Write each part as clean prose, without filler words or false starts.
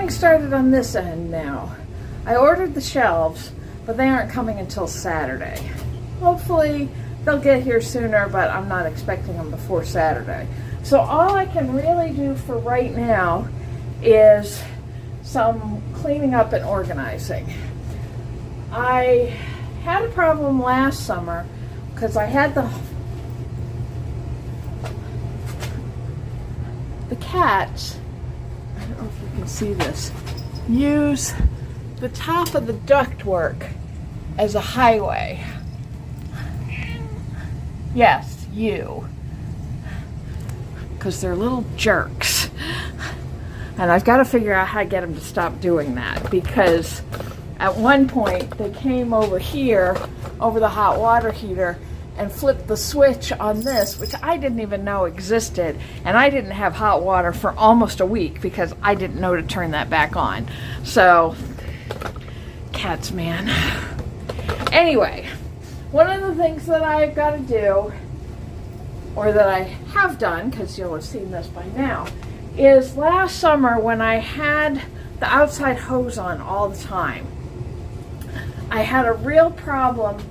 Started on this end now. I ordered the shelves, but they aren't coming until Saturday. Hopefully they'll get here sooner, but I'm not expecting them before Saturday. So all I can really do for right now is some cleaning up and organizing. I had a problem last summer because I had the cats, I don't know if you can see this, use the top of the ductwork as a highway. Yes, you. Because they're little jerks. And I've got to figure out how to get them to stop doing that, because at one point they came over here, over the hot water heater, and flipped the switch on this, which I didn't even know existed, and I didn't have hot water for almost a week because I didn't know to turn that back on. So, cats, man. Anyway, one of the things that I've got to do, or that I have done, because you'll have seen this by now, is last summer when I had the outside hose on all the time, I had a real problem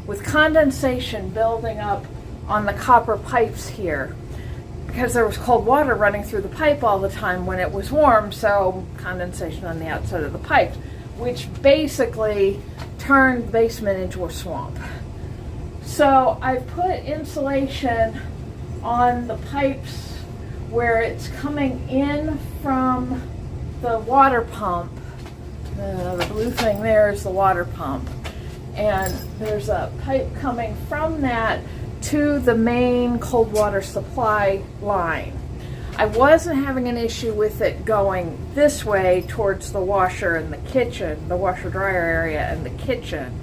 with condensation building up on the copper pipes here, because there was cold water running through the pipe all the time when it was warm, so condensation on the outside of the pipes, which basically turned the basement into a swamp. So I put insulation on the pipes where it's coming in from the water pump. The blue thing there is the water pump. And there's a pipe coming from that to the main cold water supply line. I wasn't having an issue with it going this way towards the washer and the kitchen, the washer dryer area and the kitchen.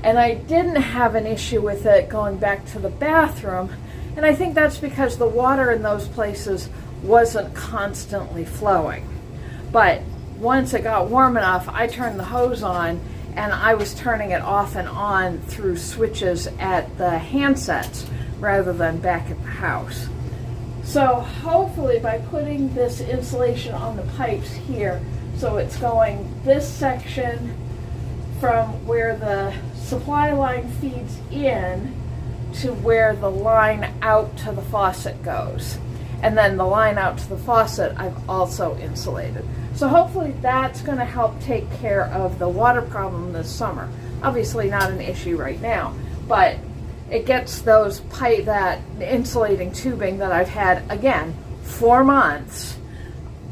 And I didn't have an issue with it going back to the bathroom. And I think that's because the water in those places wasn't constantly flowing. But once it got warm enough, I turned the hose on, and I was turning it off and on through switches at the handsets rather than back at the house. So hopefully by putting this insulation on the pipes here, so it's going this section from where the supply line feeds in to where the line out to the faucet goes. And then the line out to the faucet I've also insulated. So hopefully that's going to help take care of the water problem this summer. Obviously not an issue right now, but it gets those pipe, that insulating tubing that I've had, again, 4 months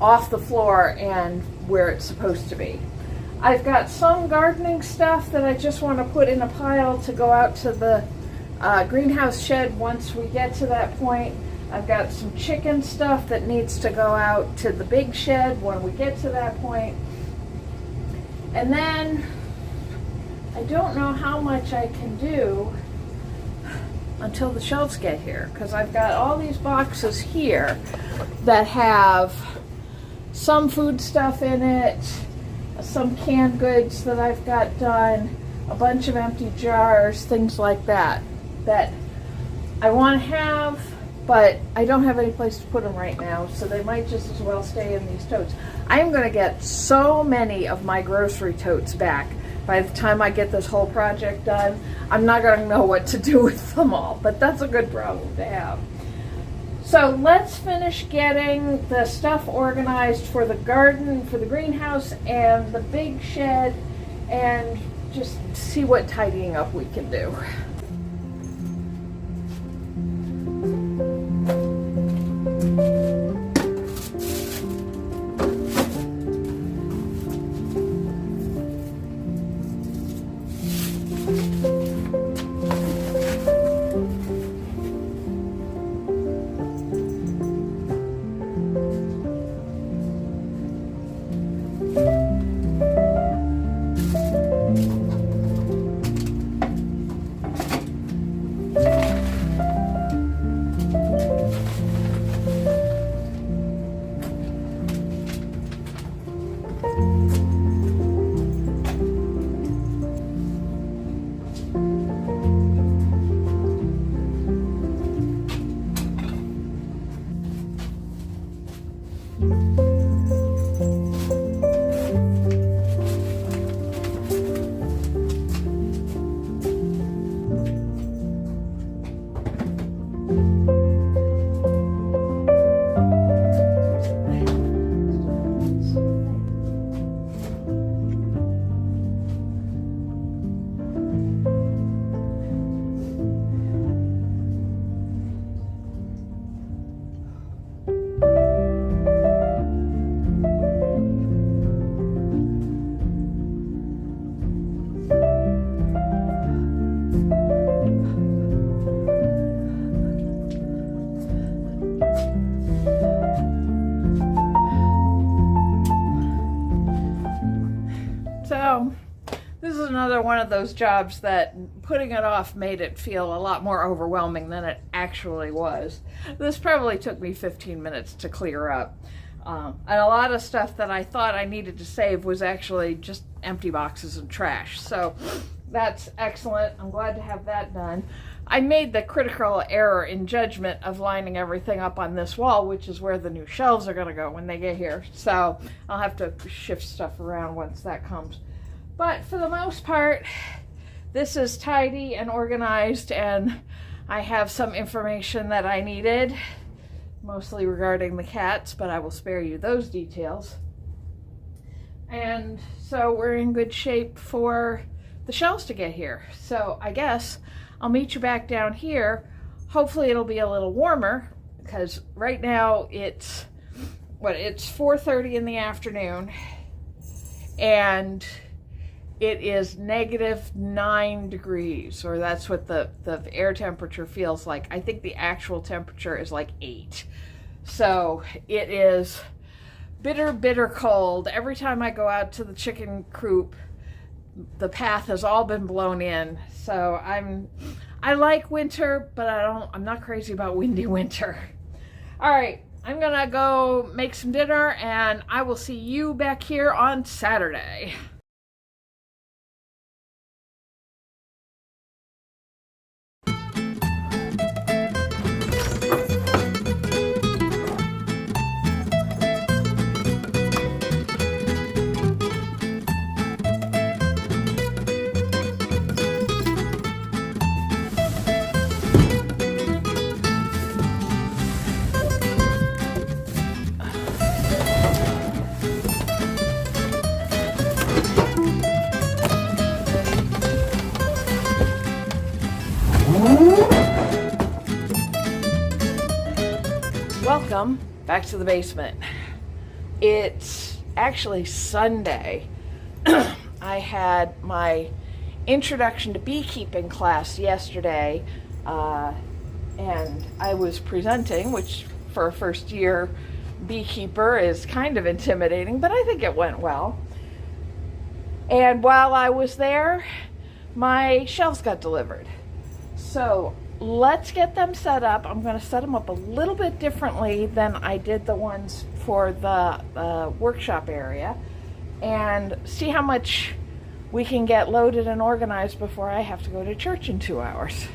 off the floor and where it's supposed to be. I've got some gardening stuff that I just want to put in a pile to go out to the greenhouse shed once we get to that point. I've got some chicken stuff that needs to go out to the big shed when we get to that point. And then I don't know how much I can do until the shelves get here, because I've got all these boxes here that have some food stuff in it, some canned goods that I've got done, a bunch of empty jars, things like that, that I want to have, but I don't have any place to put them right now, so they might just as well stay in these totes. I am going to get so many of my grocery totes back. By the time I get this whole project done, I'm not going to know what to do with them all, but that's a good problem to have. So let's finish getting the stuff organized for the garden, for the greenhouse, and the big shed, and just see what tidying up we can do. So this is another one of those jobs that putting it off made it feel a lot more overwhelming than it actually was. This probably took me 15 minutes to clear up. And a lot of stuff that I thought I needed to save was actually just empty boxes and trash. So that's excellent. I'm glad to have that done. I made the critical error in judgment of lining everything up on this wall, which is where the new shelves are going to go when they get here. So I'll have to shift stuff around once that comes. But for the most part, this is tidy and organized, and I have some information that I needed, mostly regarding the cats, but I will spare you those details. And so we're in good shape for the shelves to get here. So I guess I'll meet you back down here. Hopefully it'll be a little warmer, because right now it's 4:30 in the afternoon, and it is -9 degrees, or that's what the air temperature feels like. I think the actual temperature is like 8. So it is bitter, bitter cold. Every time I go out to the chicken coop, the path has all been blown in. So I like winter, but I'm not crazy about windy winter. All right, I'm gonna go make some dinner, and I will see you back here on Saturday. welcome back to the basement. It's actually Sunday. I had my introduction to beekeeping class yesterday, and I was presenting, which for a first year beekeeper is kind of intimidating, but I think it went well. And while I was there, my shelves got delivered. So let's get them set up. I'm going to set them up a little bit differently than I did the ones for the workshop area, and see how much we can get loaded and organized before I have to go to church in 2 hours.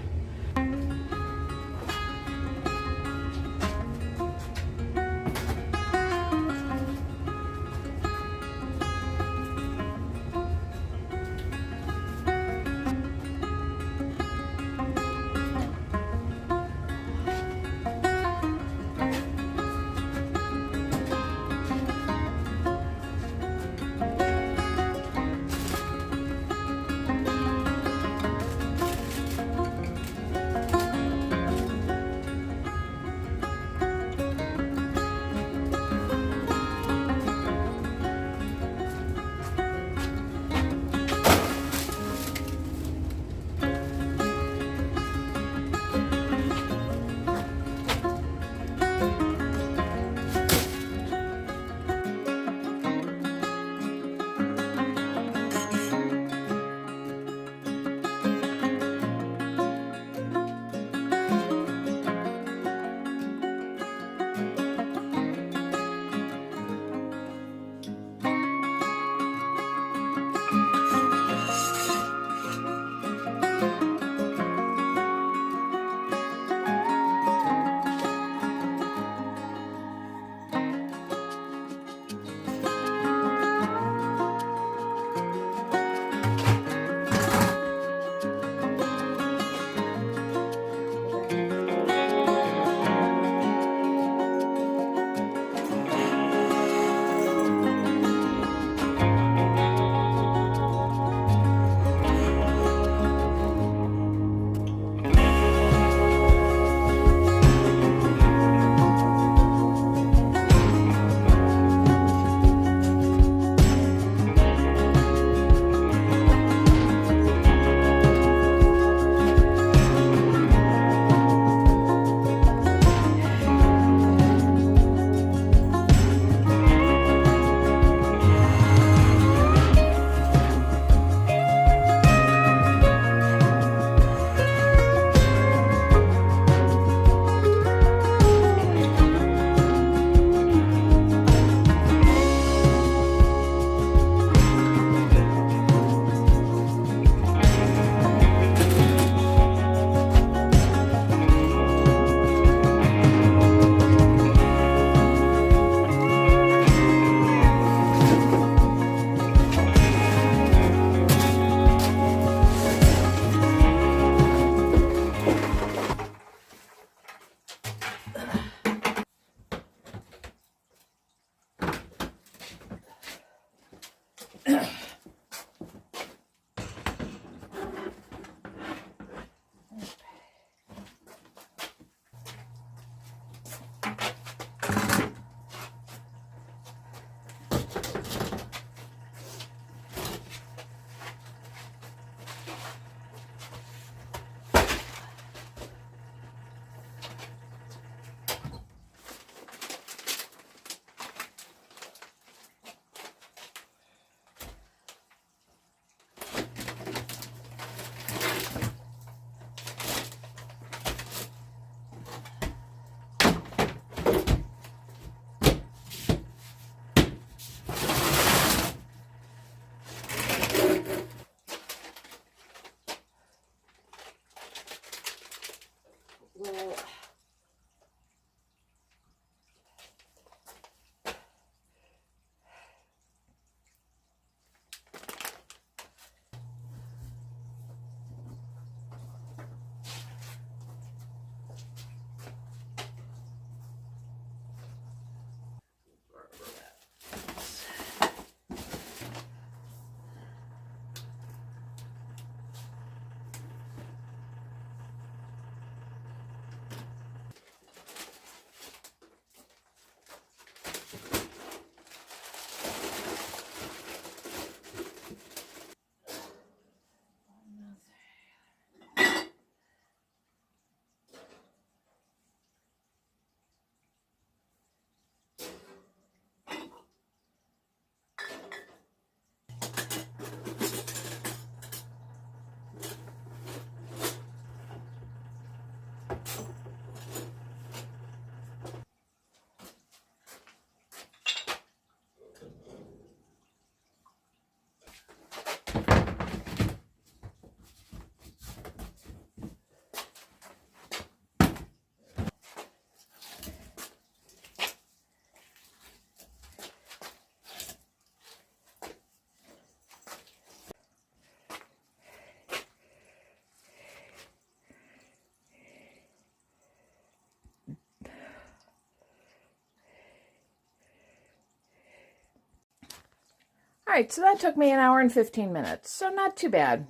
All right, so that took me 1 hour and 15 minutes, so not too bad.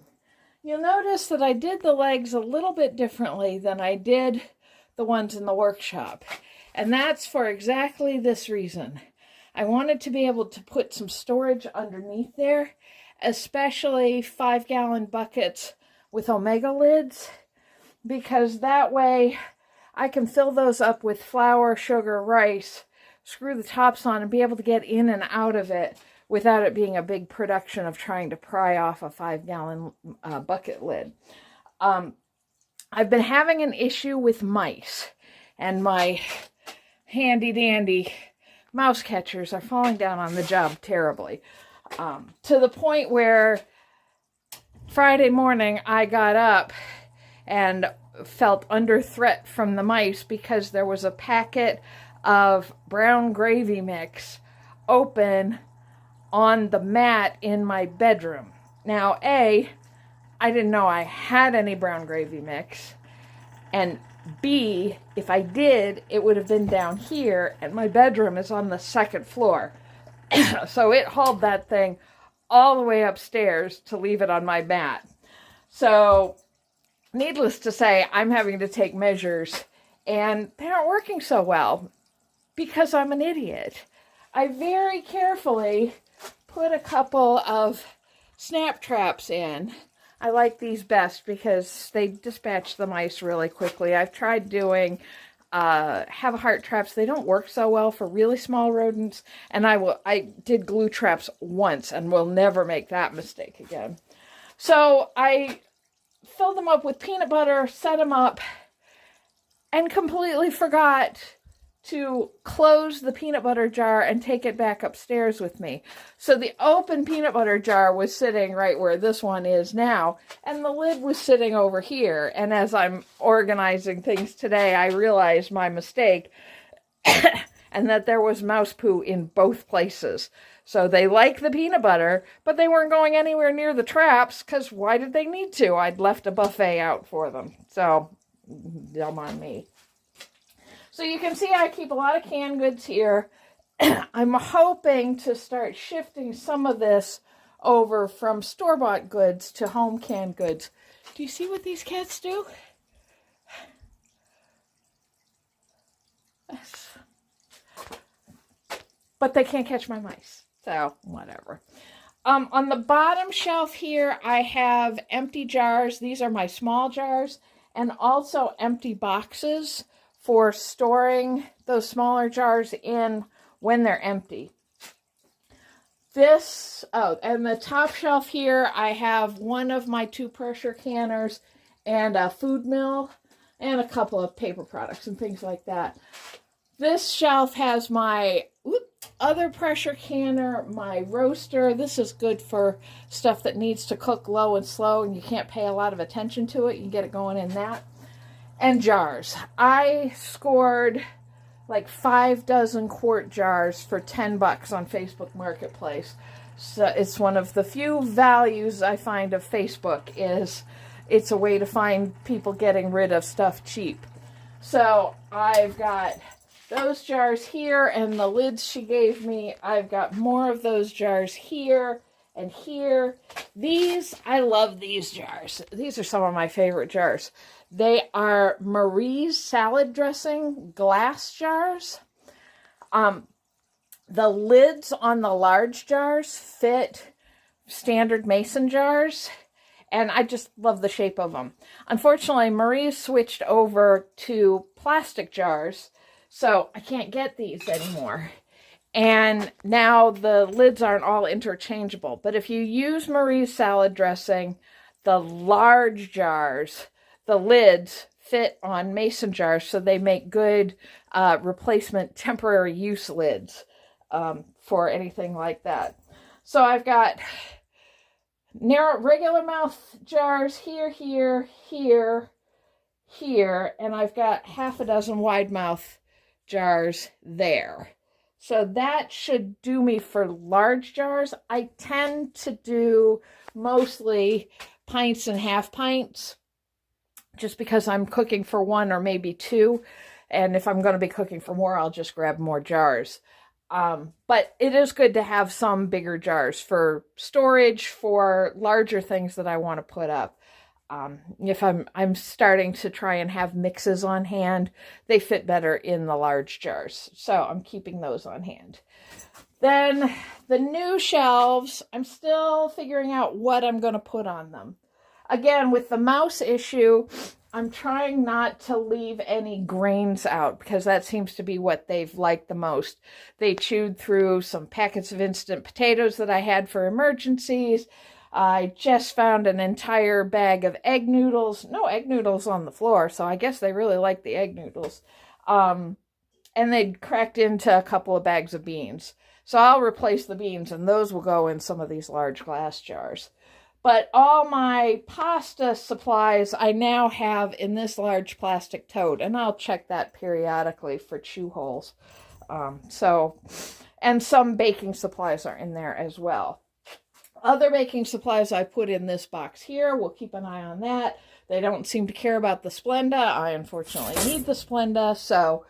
You'll notice that I did the legs a little bit differently than I did the ones in the workshop. And that's for exactly this reason. I wanted to be able to put some storage underneath there, especially 5-gallon buckets with Omega lids, because that way I can fill those up with flour, sugar, rice, screw the tops on, and be able to get in and out of it without it being a big production of trying to pry off a 5-gallon bucket lid. I've been having an issue with mice, and my handy-dandy mouse catchers are falling down on the job terribly. To the point where Friday morning I got up and felt under threat from the mice because there was a packet of brown gravy mix open on the mat in my bedroom. Now, I didn't know I had any brown gravy mix, and B, if I did, it would have been down here, and my bedroom is on the 2nd floor. So it hauled that thing all the way upstairs to leave it on my mat. So, needless to say, I'm having to take measures, and they aren't working so well because I'm an idiot. I very carefully put a couple of snap traps in. I like these best because they dispatch the mice really quickly. I've tried doing have heart traps. They don't work so well for really small rodents, and I did glue traps once and will never make that mistake again. So I filled them up with peanut butter, set them up, and completely forgot to close the peanut butter jar and take it back upstairs with me. So the open peanut butter jar was sitting right where this one is now, and the lid was sitting over here. And as I'm organizing things today, I realized my mistake and that there was mouse poo in both places. So they like the peanut butter, but they weren't going anywhere near the traps, because why did they need to? I'd left a buffet out for them. So, dumb on me. So you can see I keep a lot of canned goods here. I'm hoping to start shifting some of this over from store-bought goods to home canned goods. Do you see what these cats do? But they can't catch my mice, so whatever. On the bottom shelf here, I have empty jars. These are my small jars, and also empty boxes for storing those smaller jars in when they're empty. And the top shelf here, I have one of my 2 pressure canners and a food mill and a couple of paper products and things like that. This shelf has my other pressure canner, my roaster. This is good for stuff that needs to cook low and slow and you can't pay a lot of attention to it. You can get it going in that. And jars. I scored like 5 dozen quart jars for $10 on Facebook Marketplace. So it's one of the few values I find of Facebook is it's a way to find people getting rid of stuff cheap. So I've got those jars here and the lids she gave me. I've got more of those jars here and here. I love these jars. These are some of my favorite jars. They are Marie's salad dressing glass jars. The lids on the large jars fit standard mason jars, and I just love the shape of them. Unfortunately, Marie switched over to plastic jars, so I can't get these anymore. And now the lids aren't all interchangeable. But if you use Marie's salad dressing, the large jars, the lids fit on mason jars, so they make good replacement temporary use lids for anything like that. So I've got narrow regular mouth jars here, here, here, here, and I've got half a dozen wide mouth jars there. So that should do me for large jars. I tend to do mostly pints and half pints, just because I'm cooking for 1 or maybe 2. And if I'm going to be cooking for more, I'll just grab more jars. But it is good to have some bigger jars for storage, for larger things that I want to put up. If I'm starting to try and have mixes on hand, they fit better in the large jars. So I'm keeping those on hand. Then the new shelves, I'm still figuring out what I'm going to put on them. Again, with the mouse issue, I'm trying not to leave any grains out because that seems to be what they've liked the most. They chewed through some packets of instant potatoes that I had for emergencies. I just found an entire bag of egg noodles. No egg noodles on the floor, so I guess they really like the egg noodles. And they'd cracked into a couple of bags of beans. So I'll replace the beans, and those will go in some of these large glass jars. But all my pasta supplies I now have in this large plastic tote, and I'll check that periodically for chew holes. And some baking supplies are in there as well. Other baking supplies I put in this box here. We'll keep an eye on that. They don't seem to care about the Splenda. I unfortunately need the Splenda, so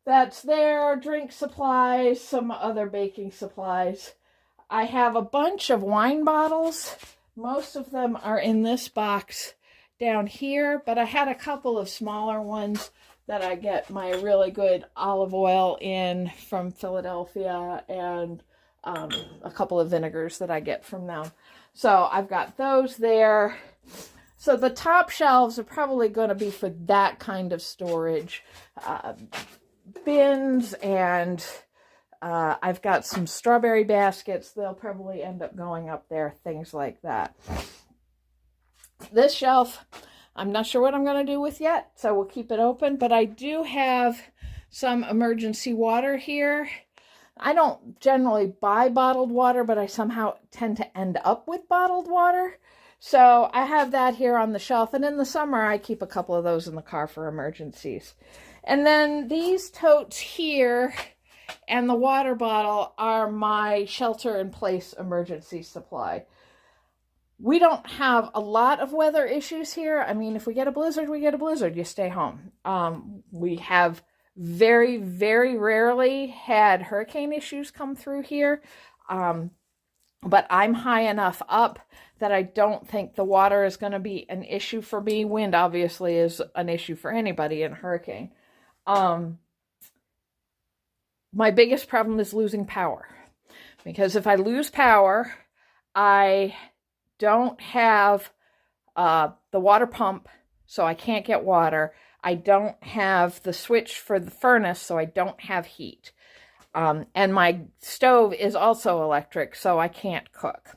that's there. Drink supplies, some other baking supplies. I have a bunch of wine bottles. Most of them are in this box down here, but I had a couple of smaller ones that I get my really good olive oil in from Philadelphia, and a couple of vinegars that I get from them. So I've got those there. So the top shelves are probably going to be for that kind of storage. Bins, and I've got some strawberry baskets. They'll probably end up going up there, things like that. This shelf, I'm not sure what I'm going to do with yet, so we'll keep it open. But I do have some emergency water here. I don't generally buy bottled water, but I somehow tend to end up with bottled water. So I have that here on the shelf. And in the summer, I keep a couple of those in the car for emergencies. And then these totes here and the water bottle are my shelter-in-place emergency supply. We don't have a lot of weather issues here. I mean, if we get a blizzard, we get a blizzard. You stay home. We have very, very rarely had hurricane issues come through here. But I'm high enough up that I don't think the water is going to be an issue for me. Wind obviously is an issue for anybody in a hurricane. My biggest problem is losing power. Because if I lose power, I don't have the water pump, so I can't get water. I don't have the switch for the furnace, so I don't have heat. And my stove is also electric, so I can't cook.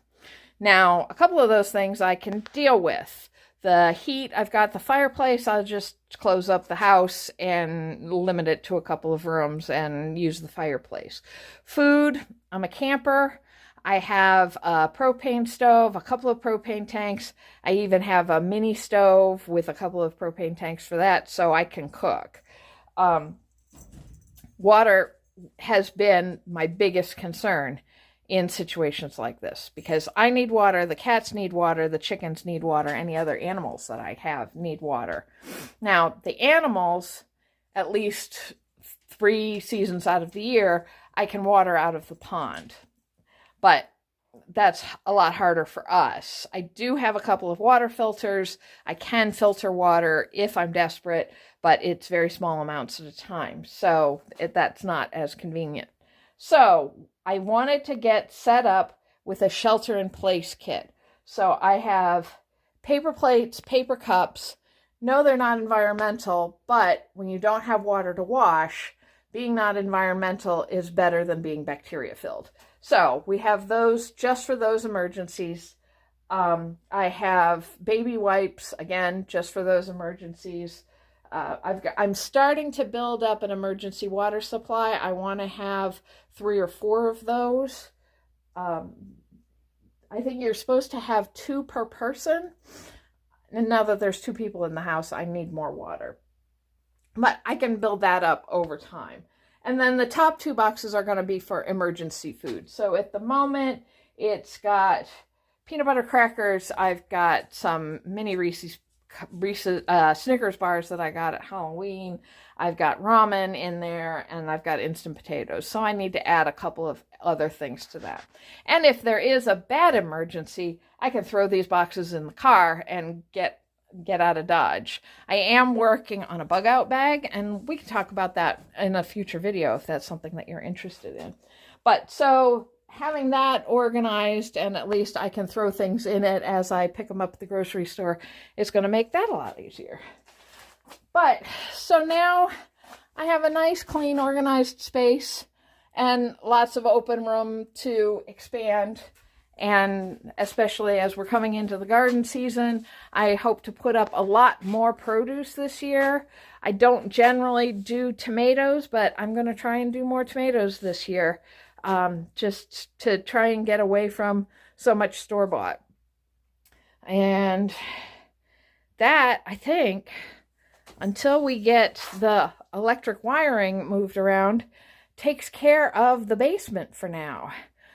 Now, a couple of those things I can deal with. The heat, I've got the fireplace. I'll just close up the house and limit it to a couple of rooms and use the fireplace. Food, I'm a camper. I have a propane stove, a couple of propane tanks. I even have a mini stove with a couple of propane tanks for that, so I can cook. Water has been my biggest concern in situations like this, because I need water, the cats need water, the chickens need water, any other animals that I have need water. Now, the animals, at least 3 seasons out of the year, I can water out of the pond. But that's a lot harder for us. I do have a couple of water filters. I can filter water if I'm desperate, but it's very small amounts at a time. So that's not as convenient. So I wanted to get set up with a shelter-in-place kit. So I have paper plates, paper cups. No, they're not environmental, but when you don't have water to wash, being not environmental is better than being bacteria-filled. So we have those just for those emergencies. I have baby wipes, again, just for those emergencies. I'm starting to build up an emergency water supply. I want to have 3 or 4 of those. I think you're supposed to have 2 per person. And now that there's 2 people in the house, I need more water. But I can build that up over time. And then the top 2 boxes are going to be for emergency food. So at the moment, it's got peanut butter crackers. I've got some mini Reese's Reese's Snickers bars that I got at Halloween. I've got ramen in there, and I've got instant potatoes. So I need to add a couple of other things to that. And if there is a bad emergency, I can throw these boxes in the car and get out of Dodge. I am working on a bug out bag, and we can talk about that in a future video if that's something that you're interested in. But so having that organized, and at least I can throw things in it as I pick them up at the grocery store, is going to make that a lot easier. But so now I have a nice, clean, organized space and lots of open room to expand. And especially as we're coming into the garden season, I hope to put up a lot more produce this year. I don't generally do tomatoes, but I'm going to try and do more tomatoes this year, just to try and get away from so much store-bought. And that, I think, until we get the electric wiring moved around, takes care of the basement for now.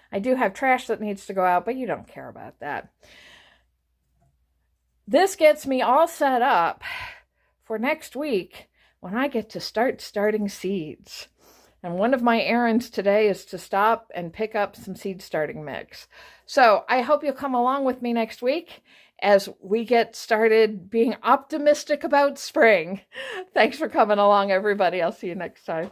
I do have trash that needs to go out, but you don't care about that. This gets me all set up for next week when I get to starting seeds. And one of my errands today is to stop and pick up some seed starting mix. So I hope you'll come along with me next week as we get started being optimistic about spring. Thanks for coming along, everybody. I'll see you next time.